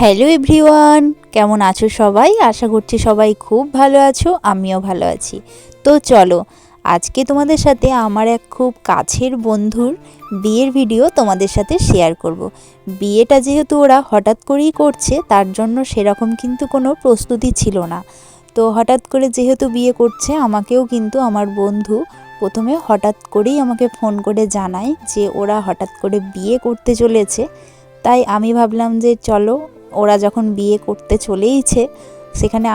Hello everyone, কেমন আছো সবাই? আশা করছি সবাই খুব ভালো আছো, আমিও ভালো আছি। তো চলো, আজকে তোমাদের সাথে আমার এক খুব কাছের বন্ধুর বিয়ের ভিডিও তোমাদের সাথে শেয়ার করব। বিয়েটা যেহেতু ওরা হঠাৎ করেই করছে, তার জন্য সেরকম কিন্তু কোনো প্রস্তুতি ছিল না। তো হঠাৎ করে যেহেতু বিয়ে করছে, আমাকেও কিন্তু আমার বন্ধু প্রথমে হঠাৎ করেই আমাকে ফোন করে জানায় যে ওরা হঠাৎ করে বিয়ে করতে চলেছে। তাই আমি ভাবলাম যে চলো, ওরা যখন বিয়ে করতে চলেইছে, সেখানে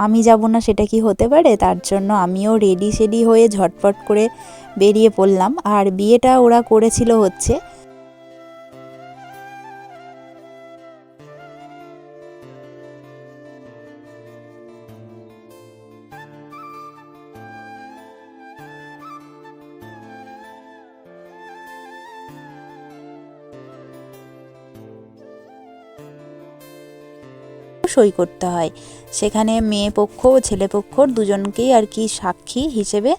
আমি যাব না সেটা কি হতে পারে? তার জন্য আমিও রেডি সেডি হয়ে ঝটপট করে বেরিয়ে পড়লাম। আর বিয়েটা ওরা করেছিল হচ্ছে সই করতে হয়। সেখানে মেয়ে পক্ষ ও ছেলে পক্ষর দুজনকেই আর কি সাক্ষী হিসেবে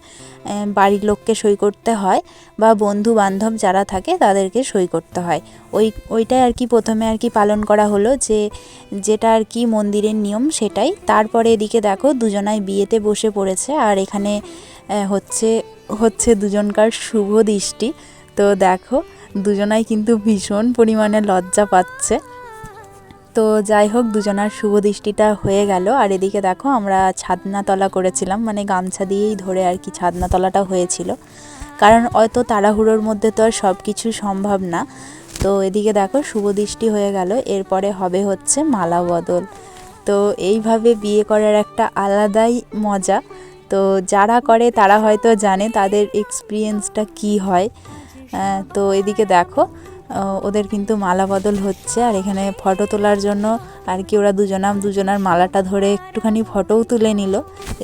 বাড়ির লোককে সই করতে হয়, বা বন্ধু বান্ধব যারা থাকে তাদেরকে সই করতে হয়। ওইটাই আর কি প্রথমে আর কি পালন করা হলো, যেটা আর কি মন্দিরের নিয়ম সেটাই। তারপরে এদিকে দেখো দুজনাই বিয়েতে বসে পড়েছে, আর এখানে হচ্ছে হচ্ছে দুজনকার শুভ দৃষ্টি। তো দেখো, দুজনাই কিন্তু ভীষণ পরিমাণে লজ্জা পাচ্ছে। তো যাই হোক, দুজনার শুভ দৃষ্টিটা হয়ে গেল। আর এদিকে দেখো, আমরা ছাদনাতলা করেছিলাম, মানে গামছা দিয়েই ধরে আর কি ছাদনাতলাটা হয়েছিল, কারণ অত তাড়াহুড়োর মধ্যে তো আর সব কিছু সম্ভব না। তো এদিকে দেখো শুভ দৃষ্টি হয়ে গেল, এরপরে হবে হচ্ছে মালা বদল। তো এইভাবে বিয়ে করার একটা আলাদাই মজা। তো যারা করে তারা হয়তো জানে তাদের এক্সপিরিয়েন্সটা কি হয়। তো এদিকে দেখো, ওদের কিন্তু মালা বদল হচ্ছে, আর এখানে ফটো তোলার জন্য আর কি ওরা দুজনার মালাটা ধরে একটুখানি ফটোও তুলে নিল।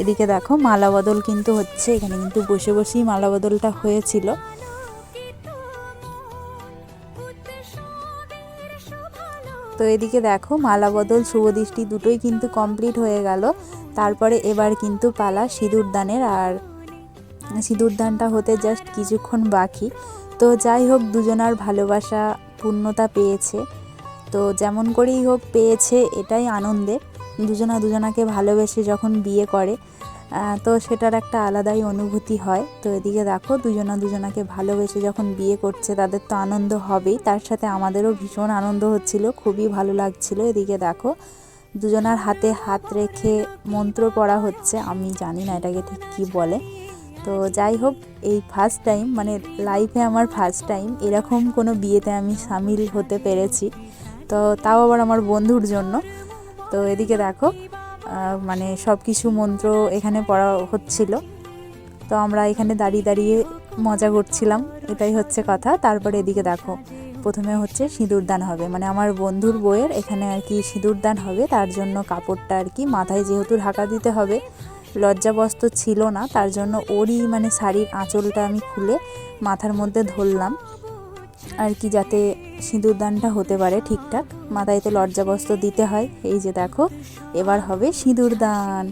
এদিকে দেখো মালা বদল কিন্তু হচ্ছে, এখানে কিন্তু বসে বসেই মালা বদলটা হয়েছিল। তো এদিকে দেখো মালা বদল শুভ দৃষ্টি দুটোই কিন্তু কমপ্লিট হয়ে গেল। তারপরে এবার কিন্তু পালা সিঁদুরদানের, আর সিঁদুরদানটা হতে জাস্ট কিছুক্ষণ বাকি। তো যাই হোক, দুজনার ভালোবাসা পূর্ণতা পেয়েছে। তো যেমন করেই হোক পেয়েছে, এটাই আনন্দের। দুজনাকে ভালোবেসে যখন বিয়ে করে, তো সেটার একটা আলাদাই অনুভূতি হয়। তো এদিকে দেখো দুজনাকে ভালোবেসে যখন বিয়ে করছে, তাদের তো আনন্দ হবেই, তার সাথে আমাদেরও ভীষণ আনন্দ হচ্ছিল, খুবই ভালো লাগছিল। এদিকে দেখো দুজনার হাতে হাত রেখে মন্ত্র পড়া হচ্ছে, আমি জানি না এটাকে ঠিক কী বলে। তো যাই হোক, এই ফার্স্ট টাইম, মানে লাইফে আমার ফার্স্ট টাইম এরকম কোনো বিয়েতে আমি সামিল হতে পেরেছি, তো তাও আবার আমার বন্ধুর জন্য। তো এদিকে দেখো মানে সব কিছু মন্ত্র এখানে পড়া হচ্ছিল, তো আমরা এখানে দাঁড়িয়ে দাঁড়িয়ে মজা করছিলাম, এটাই হচ্ছে কথা। তারপরে এদিকে দেখো প্রথমে হচ্ছে সিঁদুরদান হবে, মানে আমার বন্ধুর বউয়ের এখানে আর কি সিঁদুরদান হবে। তার জন্য কাপড়টা আর কি মাথায় যেহেতু ঢাকা দিতে হবে, লজ্জাবস্ত্র ছিল না, তার জন্য ওরই মানে শাড়ির আঁচলটা আমি খুলে মাথার মধ্যে ধরলাম আর কি, যাতে সিঁদুরদানটা হতে পারে ঠিকঠাক। মাথায় তো লজ্জাবস্ত্র দিতে হয়। এই যে দেখো এবার হবে সিঁদুরদান।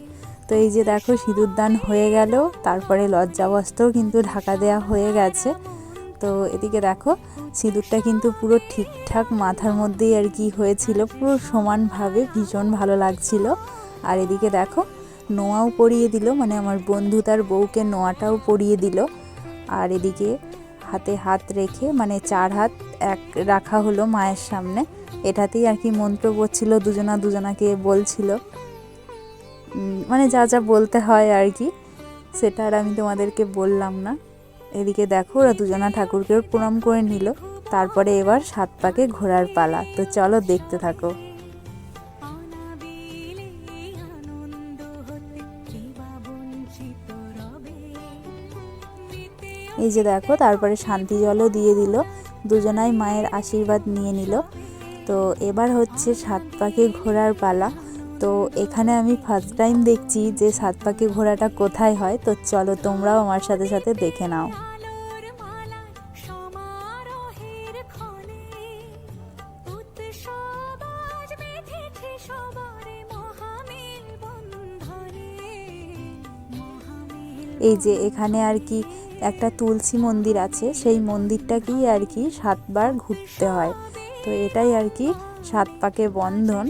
তো এই যে দেখো সিঁদুরদান হয়ে গেল, তারপরে লজ্জাবস্ত্রও কিন্তু ঢাকা দেওয়া হয়ে গেছে। তো এদিকে দেখো সিঁদুরটা কিন্তু পুরো ঠিকঠাক মাথার মধ্যেই আর কি হয়েছিল, পুরো সমানভাবে, ভীষণ ভালো লাগছিল। আর এদিকে দেখো নোয়াও পরিয়ে দিল, মানে আমার বন্ধু তার বউকে নোয়াটাও পরিয়ে দিল। আর এদিকে হাতে হাত রেখে, মানে 4 হাত এক রাখা হলো মায়ের সামনে, এটাতেই আর কি মন্ত্র পড়ছিল, দুজনাকে বলছিল, মানে যা যা বলতে হয় আর কি, সেটা আর আমি তোমাদেরকে বললাম না। এদিকে দেখো ওরা দুজনা ঠাকুরকেও প্রণাম করে নিল। তারপরে এবার 7 পাকে ঘোরার পালা। তো চলো দেখতে থাকো। এই যে দেখো তারপরে শান্তি জলও দিয়ে দিল, দুজনাই মায়ের আশীর্বাদ নিয়ে নিল। তো এবার হচ্ছে 7 পাকে ঘোরার পালা। তো এখানে আমি ফার্স্ট টাইম দেখছি যে 7 পাকে ঘোরাটা কোথায় হয়। তো চলো তোমরাও আমার সাথে সাথে দেখে নাও। এই যে এখানে আর কি একটা তুলসী মন্দির আছে, সেই মন্দিরটাকেই আর কি 7 বার ঘুরতে হয়। তো এটাই আর কি সাত পাকে বন্ধন।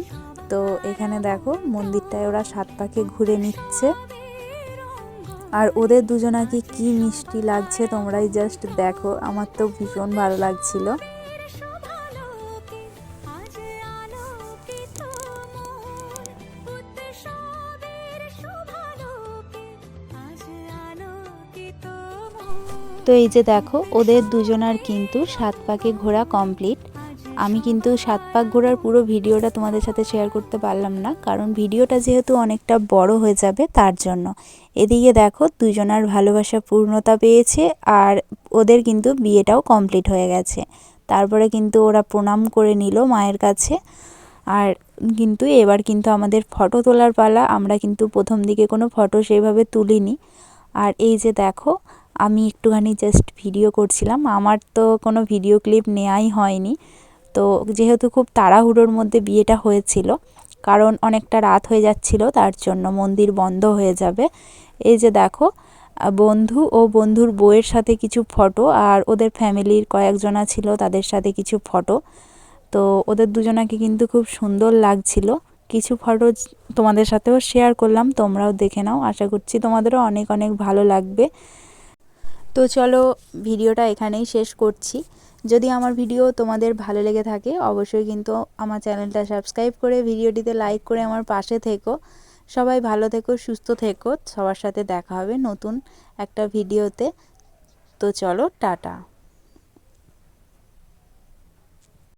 তো এখানে দেখো মন্দিরটায় ওরা সাত পাকে ঘুরে নিচ্ছে, আর ওদের দুজনাকে কি মিষ্টি লাগছে তোমরাই জাস্ট দেখো, আমার তো ভীষণ ভালো লাগছিল। তো এই যে দেখো ওদের দুজনার কিন্তু সাত পাকে ঘোরা কমপ্লিট। আমি কিন্তু সাত পাক ঘোরার পুরো ভিডিওটা তোমাদের সাথে শেয়ার করতে পারলাম না, কারণ ভিডিওটা যেহেতু অনেকটা বড় হয়ে যাবে তার জন্য। এদিকে দেখো দুজনার ভালোবাসা পূর্ণতা পেয়েছে, আর ওদের কিন্তু বিয়েটাও কমপ্লিট হয়ে গেছে। তারপরে কিন্তু ওরা প্রণাম করে নিল মায়ের কাছে। আর কিন্তু এবার কিন্তু আমাদের ফটো তোলার পালা। আমরা কিন্তু প্রথম দিকে কোনো ফটো সেভাবে তুলিনি। আর এই যে দেখো আমি একটুখানি জাস্ট ভিডিও করছিলাম, আমার তো কোনো ভিডিও ক্লিপ নেওয়াই হয়নি। তো যেহেতু খুব তাড়াহুড়োর মধ্যে বিয়েটা হয়েছিল, কারণ অনেকটা রাত হয়ে যাচ্ছিল, তার জন্য মন্দির বন্ধ হয়ে যাবে। এই যে দেখো বন্ধু ও বন্ধুর বউয়ের সাথে কিছু ফটো, আর ওদের ফ্যামিলির কয়েকজনা ছিল তাদের সাথে কিছু ফটো। তো ওদের দুজনাকে কিন্তু খুব সুন্দর লাগছিল। কিছু ফটো তোমাদের সাথেও শেয়ার করলাম, তোমরাও দেখে নাও। আশা করছি তোমাদেরও অনেক অনেক ভালো লাগবে। তো চলো ভিডিওটা এখানেই শেষ করছি। যদি আমার ভিডিও তোমাদের ভালো লেগে থাকে অবশ্যই কিন্তু আমার চ্যানেলটা সাবস্ক্রাইব করে ভিডিওটিতে লাইক করে আমার পাশে থেকো। সবাই ভালো থেকো, সুস্থ থেকো। সবার সাথে দেখা হবে নতুন একটা ভিডিওতে। তো চলো টাটা।